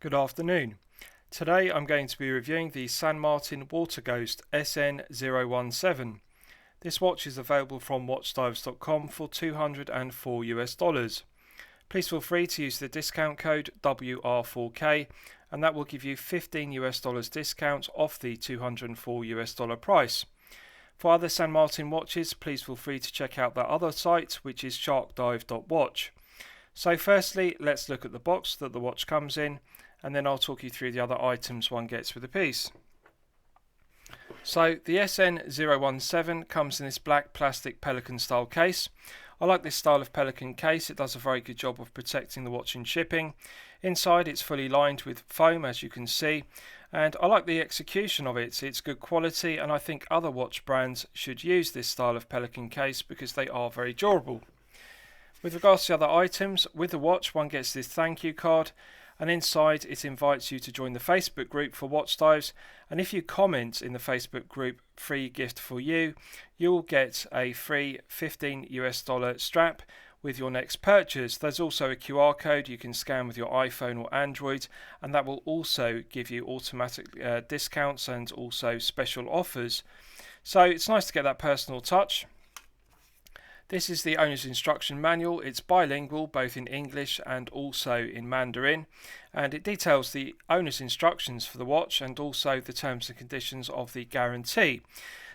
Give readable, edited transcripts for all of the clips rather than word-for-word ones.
Good afternoon. Today I'm going to be reviewing the San Martin Water Ghost SN017. This watch is available from watchdives.com for $204. Please feel free to use the discount code WR4K and that will give you $15 discount off the $204 price. For other San Martin watches, please feel free to check out that other site, which is sharkdive.watch. So firstly, let's look at the box that the watch comes in, and then I'll talk you through the other items one gets with the piece. So the SN017 comes in this black plastic pelican style case. I like this style of pelican case, it does a very good job of protecting the watch in shipping. Inside it's fully lined with foam, as you can see, and I like the execution of it. It's good quality, and I think other watch brands should use this style of pelican case because they are very durable. With regards to the other items, with the watch one gets this thank you card, and inside it invites you to join the Facebook group for Watch Dives, and if you comment in the Facebook group free gift for you, you'll get a free $15 strap with your next purchase. There's also a QR code you can scan with your iPhone or Android, and that will also give you automatic discounts and also special offers. So it's nice to get that personal touch. This is the owner's instruction manual. It's bilingual, both in English and also in Mandarin, and it details the owner's instructions for the watch and also the terms and conditions of the guarantee.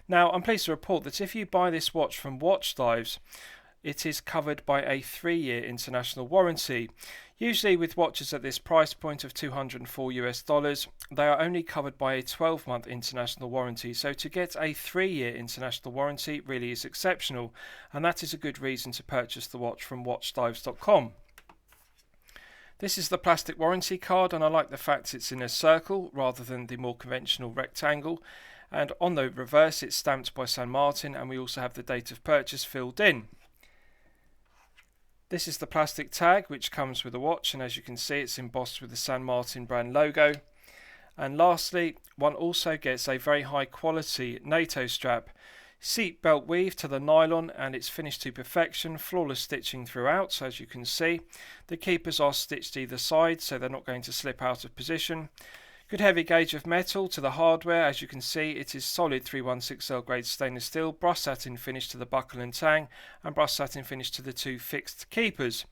Now, I'm pleased to report that if you buy this watch from Watch Dives, it is covered by a 3-year international warranty. Usually with watches at this price point of $204, they are only covered by a 12-month international warranty, so to get a 3-year international warranty really is exceptional, and that is a good reason to purchase the watch from watchdives.com. This is the plastic warranty card, and I like the fact it's in a circle rather than the more conventional rectangle, and on the reverse it's stamped by San Martin, and we also have the date of purchase filled in. This is the plastic tag which comes with the watch, and as you can see it's embossed with the San Martin brand logo. And lastly, one also gets a very high quality NATO strap. Seat belt weave to the nylon, and it's finished to perfection, flawless stitching throughout, as you can see. The keepers are stitched either side so they're not going to slip out of position. Good heavy gauge of metal to the hardware. As you can see, it is solid 316L grade stainless steel, brush satin finish to the buckle and tang, and brush satin finish to the two fixed keepers.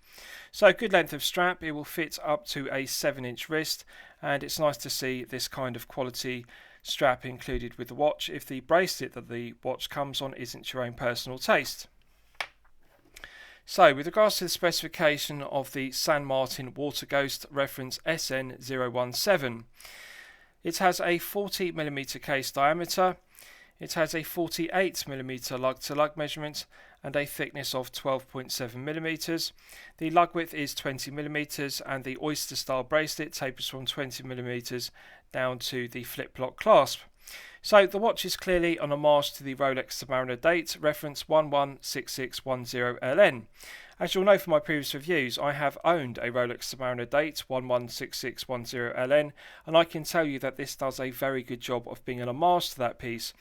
So good length of strap, it will fit up to a 7-inch wrist, and it's nice to see this kind of quality strap included with the watch if the bracelet that the watch comes on isn't your own personal taste. So with regards to the specification of the San Martin Water Ghost reference SN017, it has a 40mm case diameter, it has a 48mm lug-to-lug measurement and a thickness of 12.7mm. The lug width is 20mm, and the oyster style bracelet tapers from 20mm down to the flip lock clasp. So the watch is clearly an homage to the Rolex Submariner date, reference 116610LN. As you'll know from my previous reviews, I have owned a Rolex Submariner date 116610LN, and I can tell you that this does a very good job of being an homage to that piece.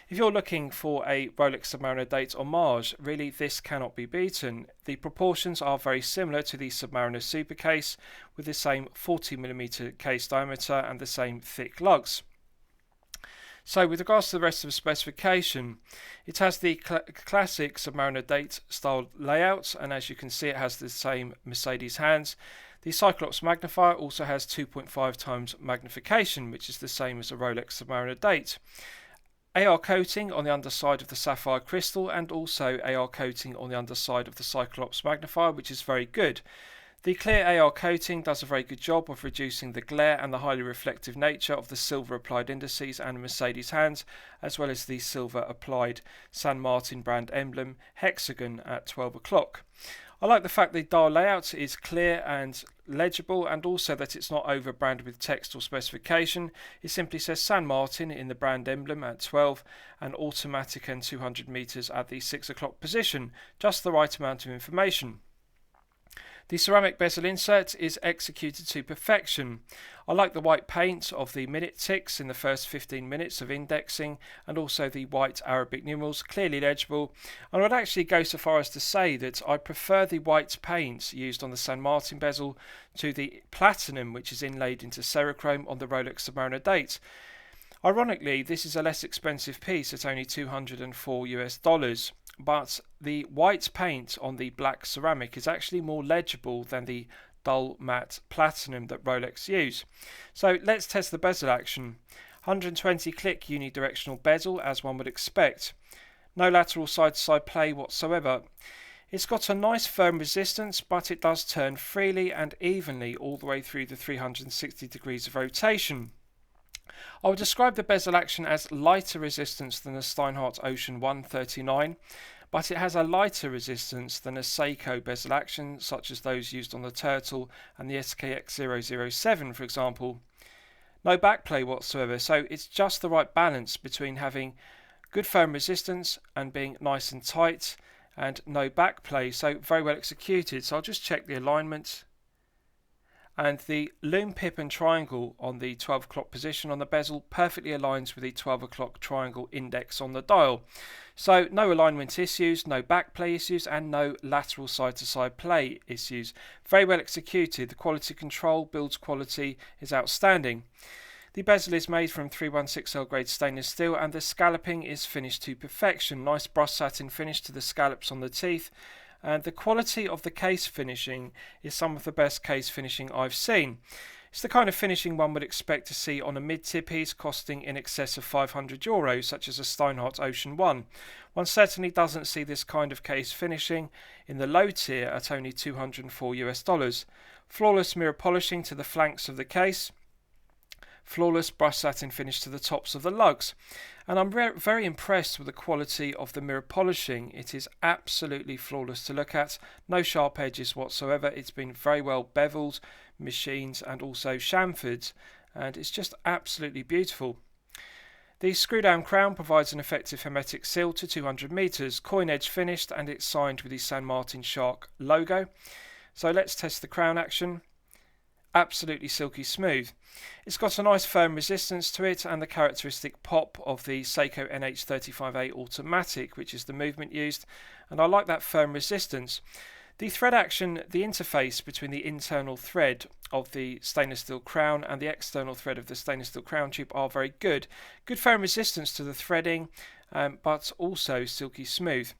If you're looking for a Rolex Submariner date homage, really this cannot be beaten. The proportions are very similar to the Submariner Super case, with the same 40mm case diameter and the same thick lugs. So with regards to the rest of the specification, it has the classic Submariner date style layout, and as you can see it has the same Mercedes hands. The Cyclops magnifier also has 2.5 times magnification, which is the same as a Rolex Submariner date. AR coating on the underside of the sapphire crystal, and also AR coating on the underside of the Cyclops magnifier, which is very good. The clear AR coating does a very good job of reducing the glare and the highly reflective nature of the silver applied indices and Mercedes hands, as well as the silver applied San Martin brand emblem hexagon at 12 o'clock. I like the fact the dial layout is clear and legible, and also that it's not over branded with text or specification. It simply says San Martin in the brand emblem at 12 and automatic and 200 meters at the 6 o'clock position, just the right amount of information. The ceramic bezel insert is executed to perfection. I like the white paint of the minute ticks in the first 15 minutes of indexing, and also the white Arabic numerals, clearly legible. And I would actually go so far as to say that I prefer the white paint used on the San Martin bezel to the platinum which is inlaid into Cerachrome on the Rolex Submariner date. Ironically, this is a less expensive piece at only $204, but the white paint on the black ceramic is actually more legible than the dull matte platinum that Rolex use. So let's test the bezel action. 120 click unidirectional bezel as one would expect. No lateral side to side play whatsoever. It's got a nice firm resistance, but it does turn freely and evenly all the way through the 360 degrees of rotation. I would describe the bezel action as lighter resistance than a Steinhardt Ocean 139, but it has a lighter resistance than a Seiko bezel action, such as those used on the Turtle and the SKX007, for example. No backplay whatsoever, so it's just the right balance between having good firm resistance and being nice and tight, and no backplay, so very well executed. So I'll just check the alignment. And the loom pip and triangle on the 12 o'clock position on the bezel perfectly aligns with the 12 o'clock triangle index on the dial. So no alignment issues, no back play issues, and no lateral side to side play issues. Very well executed. The quality control, build quality is outstanding. The bezel is made from 316L grade stainless steel, and the scalloping is finished to perfection. Nice brushed satin finish to the scallops on the teeth. And the quality of the case finishing is some of the best case finishing I've seen. It's the kind of finishing one would expect to see on a mid-tier piece costing in excess of €500, such as a Steinhardt Ocean 1. One certainly doesn't see this kind of case finishing in the low tier at only $204. Flawless mirror polishing to the flanks of the case. Flawless brush satin finish to the tops of the lugs. And I'm very impressed with the quality of the mirror polishing. It is absolutely flawless to look at. No sharp edges whatsoever. It's been very well beveled, machined, and also chamfered, and it's just absolutely beautiful. The screw down crown provides an effective hermetic seal to 200 meters, coin edge finished, and it's signed with the San Martin Shark logo. So let's test the crown action. Absolutely silky smooth. It's got a nice firm resistance to it and the characteristic pop of the Seiko NH35A automatic, which is the movement used, and I like that firm resistance. The thread action, the interface between the internal thread of the stainless steel crown and the external thread of the stainless steel crown tube are very good. Good firm resistance to the threading, but also silky smooth.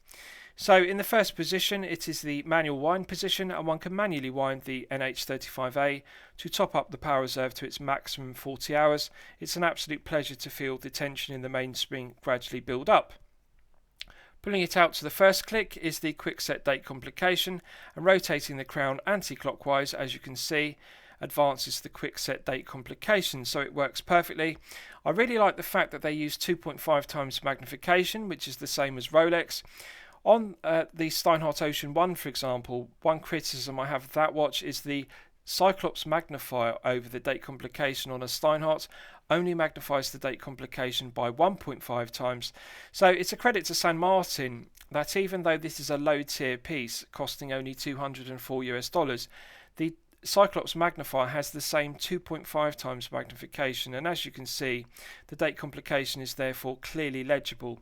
So in the first position it is the manual wind position, and one can manually wind the NH35A to top up the power reserve to its maximum 40 hours. It's an absolute pleasure to feel the tension in the mainspring gradually build up. Pulling it out to the first click is the quick set date complication, and rotating the crown anti-clockwise, as you can see, advances the quick set date complication, so it works perfectly. I really like the fact that they use 2.5 times magnification, which is the same as Rolex. On the Steinhardt Ocean 1, for example, one criticism I have of that watch is the Cyclops magnifier over the date complication on a Steinhardt only magnifies the date complication by 1.5 times. So it's a credit to San Martin that even though this is a low tier piece costing only $204, the Cyclops magnifier has the same 2.5 times magnification, and as you can see, the date complication is therefore clearly legible.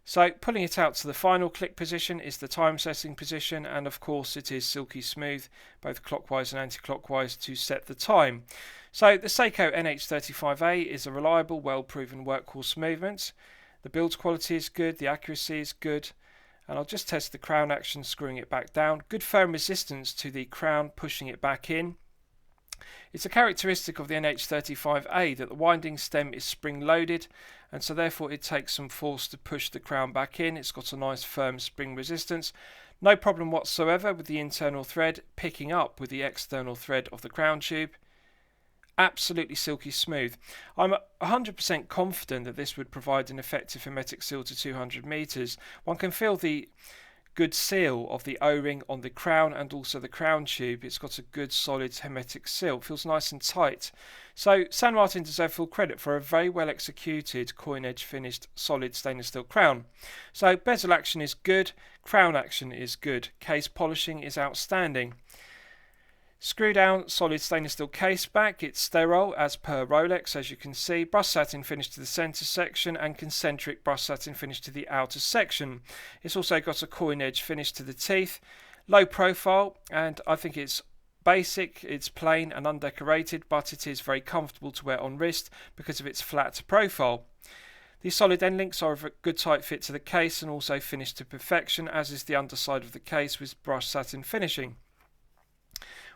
So pulling it out to the final click position is the time setting position, and of course it is silky smooth, both clockwise and anti-clockwise, to set the time. So the Seiko NH35A is a reliable, well-proven workhorse movement. The build quality is good, the accuracy is good, and I'll just test the crown action, screwing it back down. Good firm resistance to the crown, pushing it back in. It's a characteristic of the NH35A that the winding stem is spring loaded, and so therefore it takes some force to push the crown back in. It's got a nice firm spring resistance. No problem whatsoever with the internal thread picking up with the external thread of the crown tube. Absolutely silky smooth. I'm 100% confident that this would provide an effective hermetic seal to 200 meters. One can feel the good seal of the O-ring on the crown and also the crown tube. It's got a good solid hermetic seal. It feels nice and tight. So San Martin deserve full credit for a very well executed coin edge finished solid stainless steel crown. So bezel action is good, crown action is good, case polishing is outstanding. Screw down solid stainless steel case back. It's sterile as per Rolex, as you can see. Brushed satin finish to the centre section and concentric brushed satin finish to the outer section. It's also got a coin edge finish to the teeth. Low profile, and I think it's basic, it's plain and undecorated, but it is very comfortable to wear on wrist because of its flat profile. The solid end links are of a good tight fit to the case and also finished to perfection, as is the underside of the case with brushed satin finishing.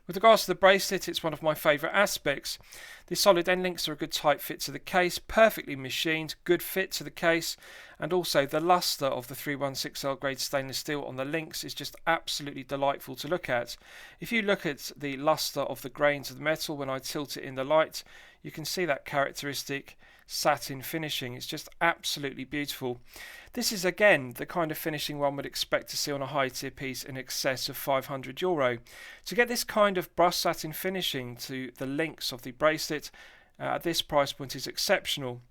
With regards to the bracelet, it's one of my favourite aspects. The solid end links are a good tight fit to the case, perfectly machined, good fit to the case, and also the lustre of the 316L grade stainless steel on the links is just absolutely delightful to look at. If you look at the lustre of the grains of the metal when I tilt it in the light, you can see that characteristic satin finishing. It's just absolutely beautiful. This is again the kind of finishing one would expect to see on a high tier piece in excess of €500. To get this kind of brushed satin finishing to the links of the bracelet at this price point is exceptional.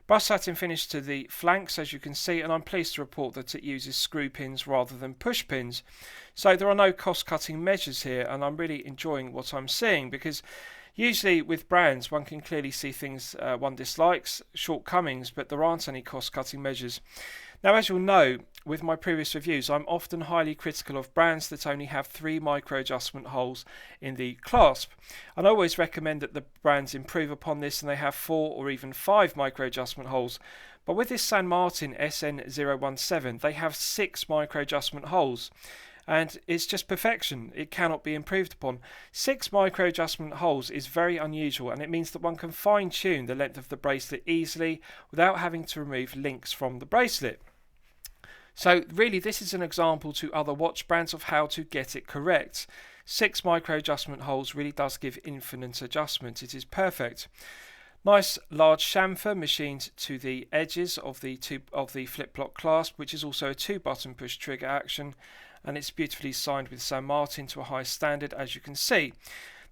Brushed satin finish to the flanks, as you can see, and I'm pleased to report that it uses screw pins rather than push pins. So there are no cost cutting measures here, and I'm really enjoying what I'm seeing, because usually with brands one can clearly see things one dislikes, shortcomings, but there aren't any cost cutting measures. Now, as you'll know, with my previous reviews, I'm often highly critical of brands that only have 3 micro adjustment holes in the clasp. And I always recommend that the brands improve upon this and they have 4 or even 5 micro adjustment holes. But with this San Martin SN017, they have 6 micro adjustment holes. And it's just perfection. It cannot be improved upon. 6 micro adjustment holes is very unusual, and it means that one can fine tune the length of the bracelet easily without having to remove links from the bracelet. So really this is an example to other watch brands of how to get it correct. 6 micro adjustment holes really does give infinite adjustment. It is perfect. Nice large chamfer machined to the edges of the flip lock clasp, which is also a 2-button push trigger action, and it's beautifully signed with San Martin to a high standard, as you can see.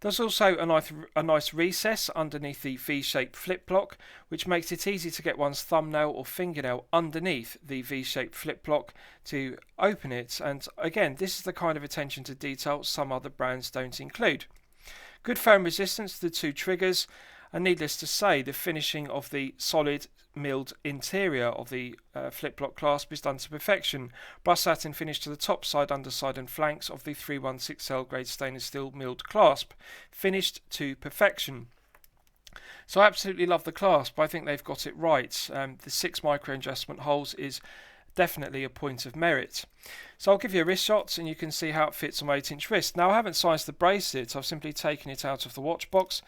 There's also a nice recess underneath the V-shaped flip block, which makes it easy to get one's thumbnail or fingernail underneath the V-shaped flip block to open it. And again, this is the kind of attention to detail some other brands don't include. Good foam resistance to the 2 triggers, and needless to say, the finishing of the solid milled interior of the flip block clasp is done to perfection. Brushed satin finish to the top side, underside and flanks of the 316L grade stainless steel milled clasp, finished to perfection. So I absolutely love the clasp. I think they've got it right. The 6 micro adjustment holes is definitely a point of merit. So I'll give you a wrist shot and you can see how it fits on my 8-inch wrist. Now, I haven't sized the bracelet, I've simply taken it out of the watch box,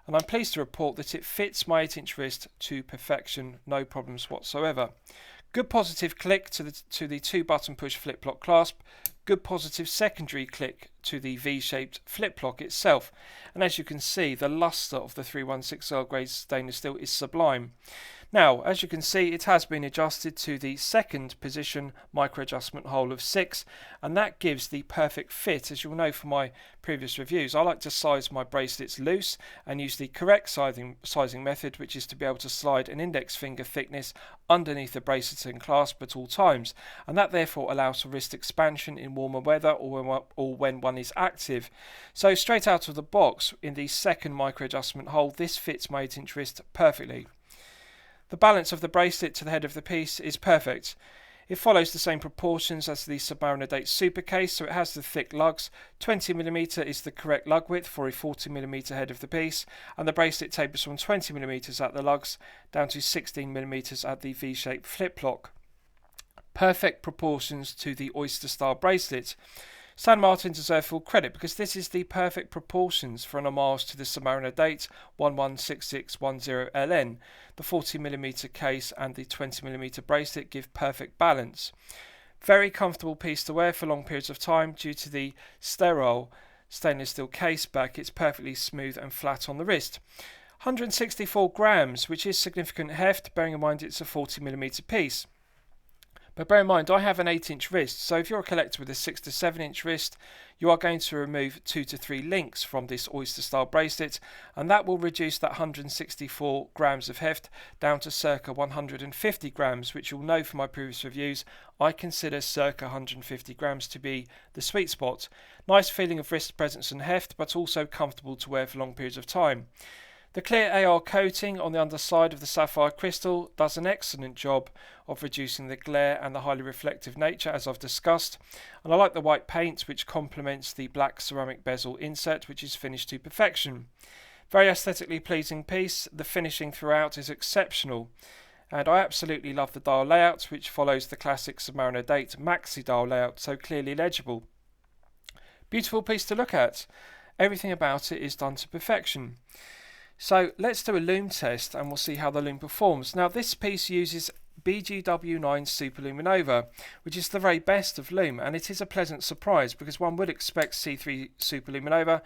and I'm pleased to report that it fits my 8-inch wrist to perfection, no problems whatsoever. Good positive click to the 2-button push flip lock clasp, good positive secondary click to the V-shaped flip lock itself, and as you can see, the lustre of the 316L grade stainless steel is sublime. Now, as you can see, it has been adjusted to the second position micro adjustment hole of 6, and that gives the perfect fit. As you'll know from my previous reviews, I like to size my bracelets loose and use the correct sizing method, which is to be able to slide an index finger thickness underneath the bracelet and clasp at all times, and that therefore allows for wrist expansion in warmer weather or when one is active. So straight out of the box, in the second micro adjustment hole, this fits my 8-inch wrist perfectly. The balance of the bracelet to the head of the piece is perfect. It follows the same proportions as the Submariner Date Super case, so it has the thick lugs. 20mm is the correct lug width for a 40mm head of the piece, and the bracelet tapers from 20mm at the lugs down to 16mm at the V-shaped flip lock. Perfect proportions to the oyster style bracelet. San Martin deserve full credit because this is the perfect proportions for an homage to the Submariner Date 116610LN. The 40mm case and the 20mm bracelet give perfect balance. Very comfortable piece to wear for long periods of time due to the sterile stainless steel case back. It's perfectly smooth and flat on the wrist. 164 grams, which is significant heft, bearing in mind it's a 40mm piece. But bear in mind, I have an 8-inch wrist, so if you're a collector with a 6 to 7-inch wrist, you are going to remove 2 to 3 links from this oyster style bracelet, and that will reduce that 164 grams of heft down to circa 150 grams, which you'll know from my previous reviews, I consider circa 150 grams to be the sweet spot. Nice feeling of wrist presence and heft, but also comfortable to wear for long periods of time. The clear AR coating on the underside of the sapphire crystal does an excellent job of reducing the glare and the highly reflective nature, as I've discussed, and I like the white paint, which complements the black ceramic bezel insert, which is finished to perfection. Very aesthetically pleasing piece. The finishing throughout is exceptional, and I absolutely love the dial layout, which follows the classic Submariner date maxi dial layout, so clearly legible. Beautiful piece to look at. Everything about it is done to perfection. So let's do a loom test and we'll see how the loom performs. Now this piece uses BGW9 Superluminova, which is the very best of loom, and it is a pleasant surprise because one would expect C3 Superluminova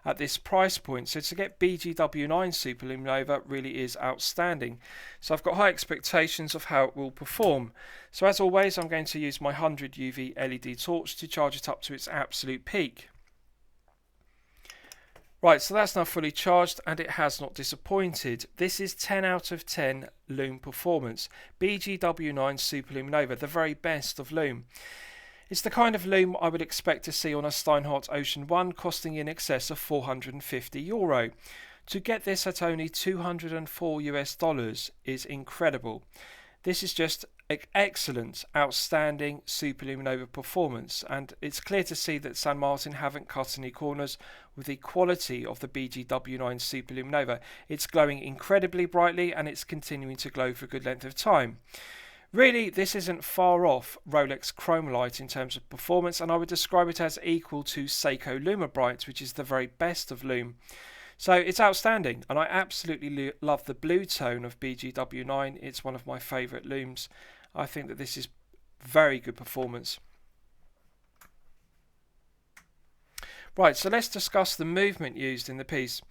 at this price point. So to get BGW9 Superluminova really is outstanding. So I've got high expectations of how it will perform. So as always, I'm going to use my 100 UV LED torch to charge it up to its absolute peak. Right, so that's now fully charged and it has not disappointed. This is 10 out of 10 loom performance. BGW9 Superluminova, the very best of loom. It's the kind of loom I would expect to see on a Steinhardt Ocean 1 costing in excess of €450. To get this at only $204 is incredible. This is just excellent, outstanding Superluminova performance, and it's clear to see that San Martin haven't cut any corners with the quality of the BGW9 Superluminova. It's glowing incredibly brightly and it's continuing to glow for a good length of time. Really, this isn't far off Rolex Chromalight in terms of performance, and I would describe it as equal to Seiko Lumibright, which is the very best of loom. So it's outstanding, and I absolutely love the blue tone of BGW9. It's one of my favourite looms. I think that this is very good performance. Right, so let's discuss the movement used in the piece.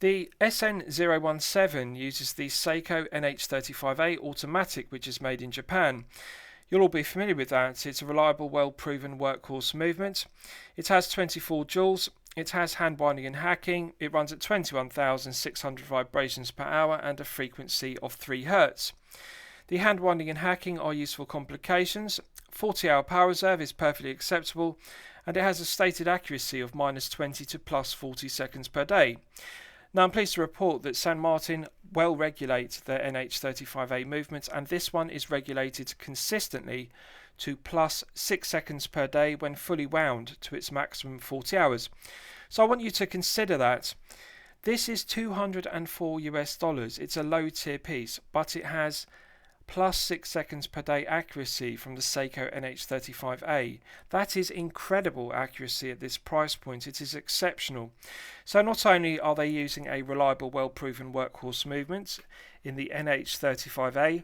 The SN017 uses the Seiko NH35A automatic, which is made in Japan. You'll all be familiar with that. It's a reliable, well-proven workhorse movement. It has 24 joules. It has hand winding and hacking. It runs at 21,600 vibrations per hour and a frequency of 3 Hz. The hand winding and hacking are useful complications. 40-hour power reserve is perfectly acceptable, and it has a stated accuracy of -20 to +40 seconds per day. Now I'm pleased to report that San Martin well regulate their NH35A movements, and this one is regulated consistently to +6 seconds per day when fully wound to its maximum 40 hours. So I want you to consider that. This is $204. It's a low tier piece, but it has +6 seconds per day accuracy from the Seiko NH35A. That is incredible accuracy at this price point. It is exceptional. So not only are they using a reliable, well-proven workhorse movement in the NH35A,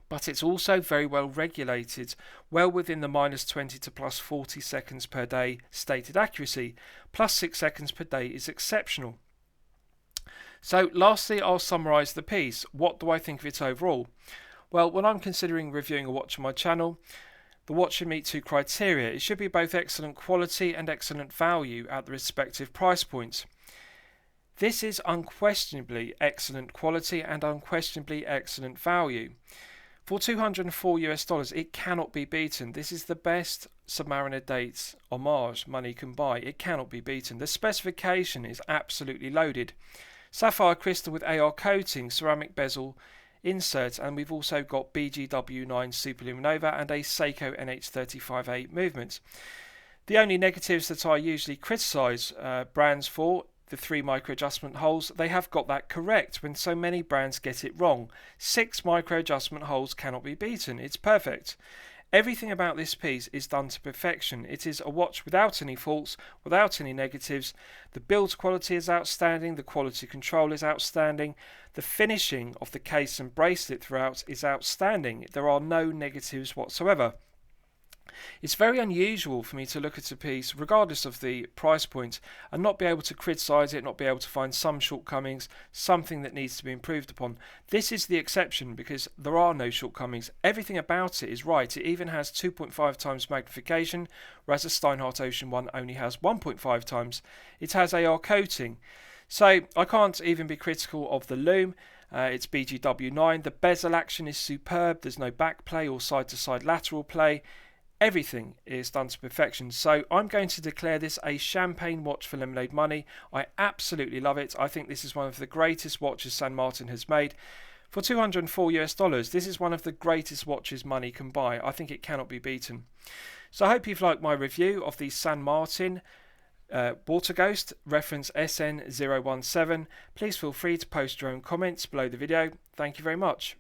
but it's also very well regulated, well within the -20 to +40 seconds per day stated accuracy. +6 seconds per day is exceptional. So lastly, I'll summarise the piece. What do I think of it overall? Well, when I'm considering reviewing a watch on my channel, the watch should meet 2 criteria. It should be both excellent quality and excellent value at the respective price points. This is unquestionably excellent quality and unquestionably excellent value. For $204, it cannot be beaten. This is the best Submariner dates Homage money can buy. It cannot be beaten. The specification is absolutely loaded. Sapphire crystal with AR coating, ceramic bezel insert, and we've also got BGW9 Superluminova and a Seiko NH35A movement. The only negatives that I usually criticise brands for, the 3 micro adjustment holes, they have got that correct when so many brands get it wrong. 6 micro adjustment holes cannot be beaten. It's perfect. Everything about this piece is done to perfection. It is a watch without any faults, without any negatives. The build quality is outstanding. The quality control is outstanding. The finishing of the case and bracelet throughout is outstanding. There are no negatives whatsoever. It's very unusual for me to look at a piece, regardless of the price point, and not be able to criticise it, not be able to find some shortcomings, something that needs to be improved upon. This is the exception because there are no shortcomings. Everything about it is right. It even has 2.5 times magnification, whereas the Steinhardt Ocean one only has 1.5 times. It has AR coating. So I can't even be critical of the loom. It's BGW9. The bezel action is superb. There's no back play or side to side lateral play. Everything is done to perfection. So I'm going to declare this a champagne watch for lemonade money. I absolutely love it. I think this is one of the greatest watches San Martin has made. For $204, this is one of the greatest watches money can buy. I think it cannot be beaten. So I hope you've liked my review of the San Martin Water Ghost, reference SN017. Please feel free to post your own comments below the video. Thank you very much.